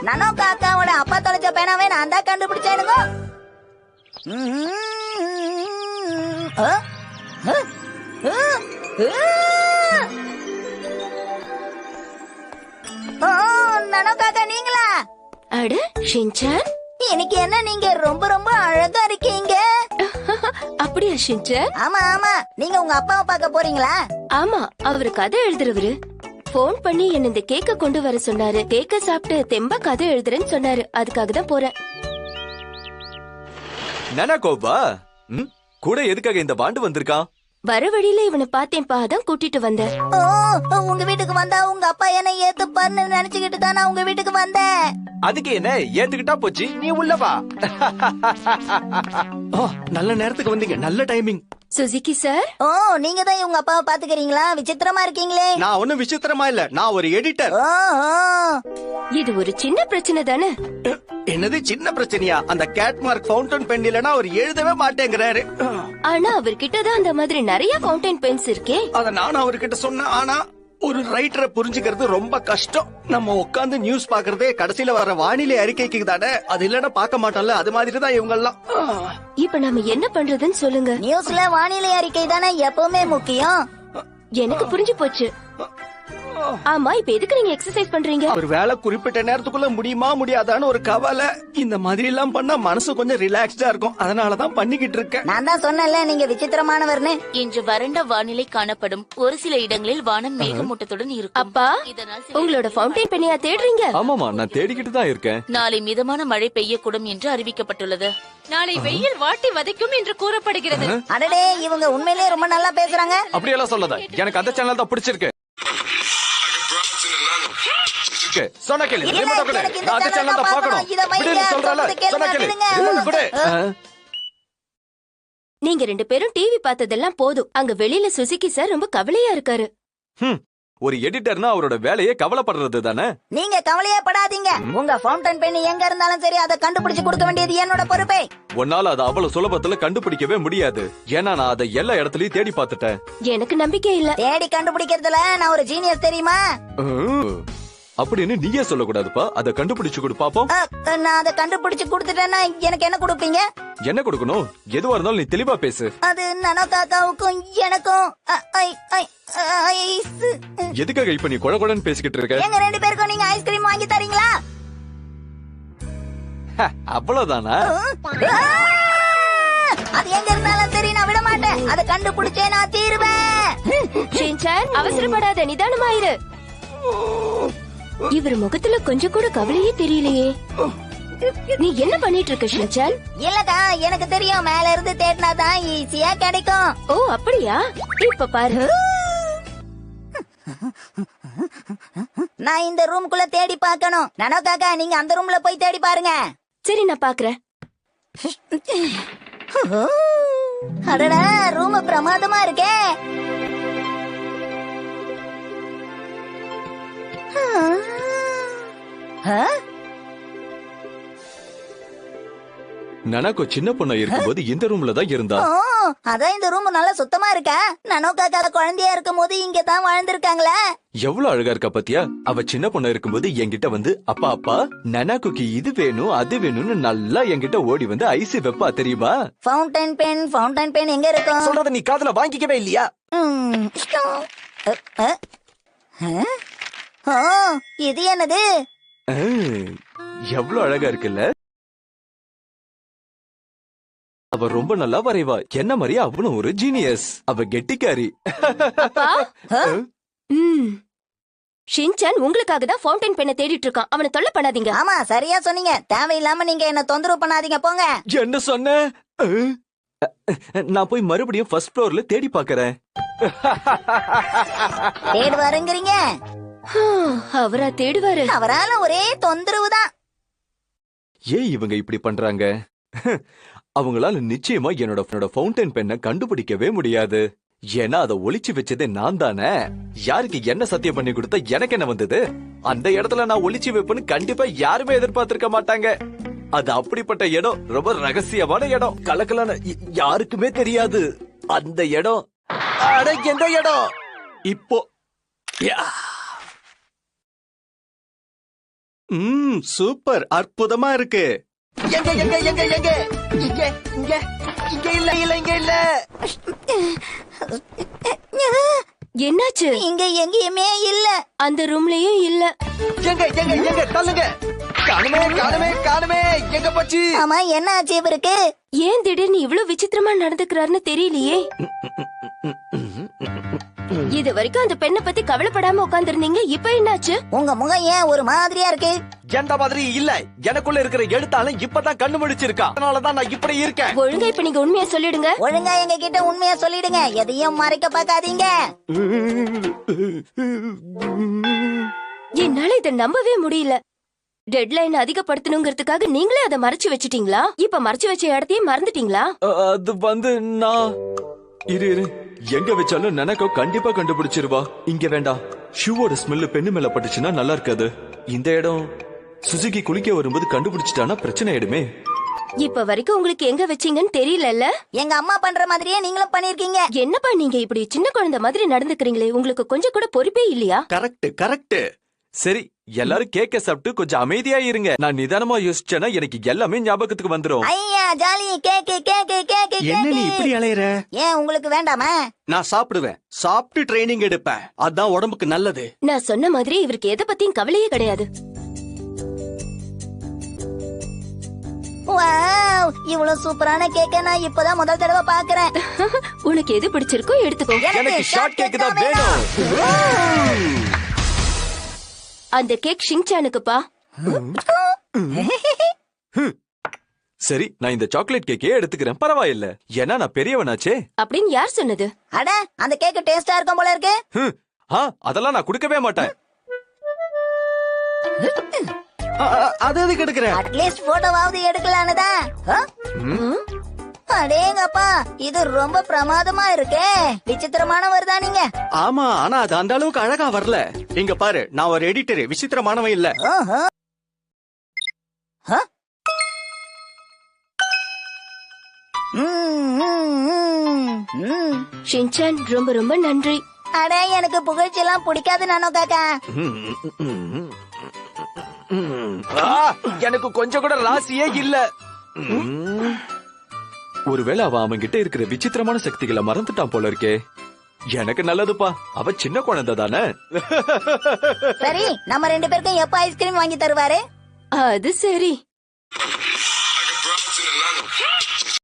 நனோக்கா அக்காவோட அப்பா தொலைச்ச பேனாவே நான் தான் கண்டுபிடிச்சேனுங்க. நனோக்கா நீங்களா? அட ஷின்சான், இன்னைக்கு என்ன நீங்க ரொம்ப ரொம்ப அழகா இருக்கீங்க. அப்படியா ஷின்சான்? ஆமா ஆமா, நீங்க உங்க அப்பாவை பார்க்க போறீங்களா? ஆமா, அவரு கதை எழுதுறவரு. போன் பண்ணி என்ன இந்த கேக்க கொண்டு வர சொன்னாரு. கேக்க சாப்பிட்டு தெம்பா கதை எழுதுறேன்னு சொன்னாரு. அதுக்காக தான் போறேன். நனகோபா கூட எதுக்காக இந்த பாண்டு வந்திருக்கான்? வர வழியில இவனை பார்த்தேன்பா, அதான் கூட்டிட்டு வந்தேன். ஓ, உங்க வீட்டுக்கு வந்தா உங்க அப்பா என்ன ஏத்துப்பாருன்னு நினைச்சுக்கிட்டு தான் நான் உங்க வீட்டுக்கு வந்தேன். அதுக்கு என்ன, ஏத்துக்கிட்டா போச்சு, நீ உள்ள வா. நல்ல நேரத்துக்கு வந்தீங்க, நல்ல டைமிங். Suzuki sir. ஓ, நீங்க தான் உங்க அப்பாவை பாத்துக்கிறீங்களா? விசித்திரமா இருக்கீங்களே. நான் ஒண்ணும் விசித்திரமா இல்ல, நான் ஒரு எடிட்டர். இது ஒரு சின்ன பிரச்சனை தானே? என்னது சின்ன பிரச்சனையா? அந்த கேட்மார்க் ஃபவுண்டன் பென் இல்லனா அவர் எழுதவே மாட்டேங்கிறாரு. ஆனா அவர்கிட்ட தான் அந்த மாதிரி நிறைய ஃபவுண்டன் பென்ஸ் இருக்கே. அத நானும் அவர்கிட்ட சொன்னேன். ஆனா ஒரு ரைட்டரை புரிஞ்சுக்கிறது ரொம்ப கஷ்டம். நம்ம உட்கார்ந்து நியூஸ் பாக்குறதே கடைசியில வர வானிலை அறிக்கைக்கு தானே. அது இல்லன்னா பார்க்க மாட்டோம்ல, அது மாதிரி தான் இவங்க எல்லாம். இப்ப நம்ம என்ன பண்றதுன்னு சொல்லுங்க. நியூஸ்ல வானிலை அறிக்கை தானே எப்பவுமே முக்கியம். எனக்கு புரிஞ்சு போச்சு. ஆமா, இப்ப எதுக்கு நீங்க எக்ஸசைஸ் பண்றீங்க? ஒரு வேலை குறிப்பிட்ட நேரத்துக்குள்ள முடியுமா முடியாதான்னு ஒரு கவலை. இந்த மாதிரி எல்லாம் பண்ணா மனசு கொஞ்சம் ரிலாக்ஸ்டா இருக்கும். அதனாலதான் பண்ணிக்கிட்டு இருக்கேன். நான் தான் சொன்னேன்ல நீங்க விசித்திரமானவர்னு. இன்று வறண்ட வானிலை காணப்படும். ஒரு சில இடங்களில் வானம் மேகமூட்டத்துடன் இருக்கும். அப்பா, உங்களோட ஃபவுண்டன் பென்னையா தேடுறீங்க? ஆமாமா, நான் தேடிக்கிட்டு தான் இருக்கேன். நாளை மிதமான மழை பெய்யக்கூடும் என்று அறிவிக்கப்பட்டுள்ளது. நாளை வெயில் வாட்டி வதைக்கும் என்று கூறப்படுகிறது. அடடே, இவங்க உண்மையிலேயே ரொம்ப நல்லா பேசுறாங்க. அப்படியெல்லாம் சொல்லாத, எனக்கு அந்த சேனல் தான் பிடிச்சிருக்கு. சொன்ன கேளு, ரிமோட் கொடு. நான் அந்த சேனல் தான் பார்க்கணும். விடுன்னு சொல்றல, சொன்ன கேளு, ரிமோட் கொடு. நீங்க ரெண்டு பேரும் டிவி பார்த்ததெல்லாம் போதும். அங்க வெளியில சுசுகி சார் ரொம்ப கவலையா இருக்காரு. ஒரு எடிட்டர்னா அவரோட வேலையே கவலைப்படுறது தானே. நீங்க கவலையே படாதீங்க. உங்க ஃபவுண்டன் பென் எங்க இருந்தாலும் சரி, அதை கண்டுபிடிச்சு கொடுக்க வேண்டியது என்னோட பொறுப்பே. உன்னால அதை அவ்வளவு சுலபத்துல கண்டுபிடிக்கவே முடியாது. ஏன்னா நான் அதை எல்லா இடத்துலயும் தேடி பார்த்துட்டேன். எனக்கு நம்பிக்கை இல்ல. தேடி கண்டுபிடிக்கிறதுல நான் ஒரு ஜீனியஸ் தெரியுமா? அப்படின்னு நீயே சொல்லக்கூடாதுப்பா. அதை கண்டுபிடிச்சு கொடு பாப்போம். நான் அதை கண்டுபிடிச்சு கொடுத்துட்டேன்னா எனக்கு என்ன கொடுப்பீங்க? என்ன கொடுக்கணும்? எதுவா இருந்தாலும் நீ தெளிவா பேசு. அது நனோக்காக்காவுக்கும் எனக்கும் எதுக்காக இப்ப நீ கொழன்னு பேசிக்கிட்டு இருக்க? எங்க ரெண்டு பேருக்கும் நீங்க ஐஸ்கிரீம் வாங்கி தரீங்களா? அவ்வளவுதானா? அது எங்க இருந்தாலும் சரி, நான் விட மாட்டேன். அதை கண்டுபிடிச்சே நான் தீருவேன். ஷின்சான், அவசரப்படாத, நிதானமாயிரு. இவர் முகத்துல கொஞ்சம் கூட கவலையே தெரியலையே. நீ என்ன பண்ணிட்டு இருக்க ஷின்சான்? இல்லக்கா, எனக்கு தெரியும், மேல இருந்து தேடினாதான் ஈஸியா கிடைக்கும். ஓ அப்படியா? இப்ப பாரு. நான் இந்த ரூம்குள்ள தேடி பார்க்கணும். நனோக்காக்கா, நீங்க அந்த ரூம்ல போய் தேடி பாருங்க. சரி, நான் பாக்குறேன். அடடா, ரூம் பிரமாதமா இருக்கே. நனக்கோ சின்ன பொண்ணா இருக்கும்போது இந்த ரூம்ல தான் இருந்தா. அதான் இந்த ரூம் நல்லா சுத்தமா இருக்கா. நனோக்காக்கா குழந்தையா இருக்கும் போது இங்க தான் வாழ்ந்திருக்காங்களா? எவ்வளவு அழகா இருக்கா பாத்தியா? அவ சின்ன பொண்ணா இருக்கும்போது என்கிட்ட வந்து, அப்பா அப்பா நனாக்குக்கு இது வேணும் அது வேணும்னு நல்லா என்கிட்ட ஓடி வந்து ஐஸ் வெப்பா, தெரியுமா? ஃபவுண்டன் பென் எங்க இருக்கும்? சொல்றத நீ காதுல வாங்கிக்கவே இல்லையா? இது என்னது? எவ்வளவு அழகா இருக்குல்ல? அவ ரொம்ப நல்லா வரைவா. என்ன மாதிரியா அவனும் ஒரு ஜீனியஸ். அவ கெட்டிக்காரி. ஷின்சான் உங்களுக்காக தான் ஃபவுண்டன் பென்னை தேடிட்டு இருக்கான். அவனை தொல்லை பண்ணாதீங்க. ஆமா, சரியா சொன்னீங்க. தேவையில்லாம நீங்க என்ன தொந்தரவு பண்ணாதீங்க, போங்க. என்ன சொன்ன? நான் போய் மறுபடியும் ஃபர்ஸ்ட் ஃப்ளோர்ல தேடி பாக்குறேன். தேடுவாருங்கிறீங்க? அவரா தேடுவாரு? அவரால ஒரே தொந்தரவு தான். ஏன் இவங்க இப்படி பண்றாங்க? அவங்களால நிச்சயமா என்னோட ஃபவுண்டன் பென்னை கண்டுபிடிக்கவே முடியாது. ஏன்னா அதை ஒளிச்சு வச்சதே நான் தானே. யாருக்கு என்ன சத்தியம் பண்ணி கொடுத்தா எனக்கு என்ன வந்தது? அந்த இடத்துல நான் ஒளிச்சு வைப்பேன்னு கண்டிப்பா யாருமே எதிர்பார்த்திருக்க மாட்டாங்க. அது அப்படிப்பட்ட இடம், ரொம்ப ரகசியமான இடம், கலக்கலான, யாருக்குமே தெரியாது அந்த இடம். எந்த இடம்? இப்போ சூப்பர், அற்புதமா இருக்கு. எங்க எங்க எங்க எங்க இங்க இங்க இங்க இல்ல இல்ல இங்க இல்ல. என்னாச்சு? இங்க எங்கேயுமே இல்ல. அந்த ரூம்லயும் இல்ல. எங்க எங்க எங்க தள்ளுங்க. காணுமே காணுமே காணுமே, எங்க போச்சு? ஆமா, என்ன ஆச்சு இவருக்கு? ஏன் திடீர்னு இவ்வளவு விசித்திரமா நடந்துக்கிறாருன்னு தெரியலையே. இது வரைக்கும் அந்த பெண்ணை பத்தி கவலைப்படாம உட்கார்ந்திருந்தீங்க, இப்ப என்னாச்சு? உங்க முகம் ஏன் ஒரு மாதிரியா இருக்கு? எந்த மாதிரி இல்ல, எனக்குள்ள இருக்கிற எழுத்தாலும் இப்பதான் கண்ணு முடிச்சிருக்கா. அதனாலதான் நான் இப்படி இருக்கேன். ஒழுங்கா இப்ப நீங்க உண்மையா சொல்லிடுங்க. ஒழுங்கா எங்க கிட்ட உண்மையா சொல்லிடுங்க, எதையும் மறைக்க பார்க்காதீங்க. என்னால இத நம்பவே முடியல. டெட்லைன் அதிகப்படுத்தணுங்கிறதுக்காக நீங்களே அதை மறைச்சு வச்சிட்டீங்களா? இப்ப மறைச்சு வச்ச இடத்தையே மறந்துட்டீங்களா? அது வந்து நான் இரு எங்க வச்சாலும் நினைக்கோ கண்டிப்பா கண்டுபிடிச்சிருவா. இங்க வேண்டாம், ஷூவோட ஸ்மெல்லு பெண்ணு மேல பட்டுச்சுன்னா நல்லா இருக்காது. இந்த இடம் சுசுகி குளிக்க வரும்போது கண்டுபிடிச்சிட்டானா பிரச்சனை ஆயிடுமே. இப்ப வரைக்கும் உங்களுக்கு எங்க வச்சீங்கன்னு தெரியலல்ல? எங்க அம்மா பண்ற மாதிரியே நீங்களும் பண்ணிருக்கீங்க. என்னப்பா நீங்க இப்படி சின்ன குழந்தை மாதிரி நடந்துக்கிறீங்களே, உங்களுக்கு கொஞ்சம் கூட பொறுப்பே இல்லையா? Correct correct. சரி, எல்லாரும் கேக்க சாப்பிட்டு கொஞ்சம் அமைதியா இருங்க. நான் நிதானமா யோசிச்சேன்னா எனக்கு எல்லாமே ஞாபகத்துக்கு வந்துரும். ஐயா ஜாலி, கேக்கு கேக்கு கேக்கு. என்ன நீ இப்படி அலையற? ஏன் உங்களுக்கு வேண்டாமா? நான் சாப்பிடுவேன், சாப்பிட்டு ட்ரைனிங் எடுப்பேன், அதான் உடம்புக்கு நல்லது. நான் சொன்ன மாதிரி இவருக்கு எதை பத்தியும் கவலையே கிடையாது. வாவ், இவ்வளவு சூப்பரான கேக்க நான் இப்பதான் முதல் தடவை பாக்குறேன். உனக்கு எது பிடிச்சிருக்கோ எடுத்துக்கோ. எனக்கு ஷார்ட் கேக் தான் வேணும். அந்த கேக் ஷிங்சானுக்குப்பா. சரி, நான் இந்த சாக்லேட் கேக்கே எடுத்துக்கிறேன், பரவாயில்ல. ஏன்னா நான் பெரியவனாச்சே. அப்படின்னு யார் சொன்னது? அட, அந்த கேக் டேஸ்டா இருக்கும் போல இருக்கு. அதெல்லாம் நான் கொடுக்கவே மாட்டேன். அது எதுக்கு எடுக்கிறேன்? அட்லீஸ்ட் போட்டோவாவது எடுக்கலான்னுதான். அடேங்கப்பா, இது ரொம்ப பிரமாதமா இருக்கே. விசித்திரமானவர் தான் நீங்க. ஆமா, ஆனா அது அந்த அளவுக்கு அழகா வரல. இங்க பாரு, நான் ஒரு எடிட்டர், விசித்திரமானவன் இல்ல. ஓஹோ. ஷின்சான், ரொம்ப ரொம்ப நன்றி. அட, எனக்கு புகழ்ச்சி எல்லாம் பிடிக்காது நானோ காக்கா. எனக்கு கொஞ்சம் கூட ராசியே இல்ல. ஒருவேளை அவன் கிட்ட இருக்கிற விசித்திரமான சக்திகளை மறந்துட்டான் போல இருக்கே. எனக்கு நல்லதுப்பா, அவ சின்ன குழந்தை தானே. சரி, நம்ம ரெண்டு பேருக்கும் எப்ப ஐஸ்கிரீம் வாங்கி தருவாரு? அது சரி.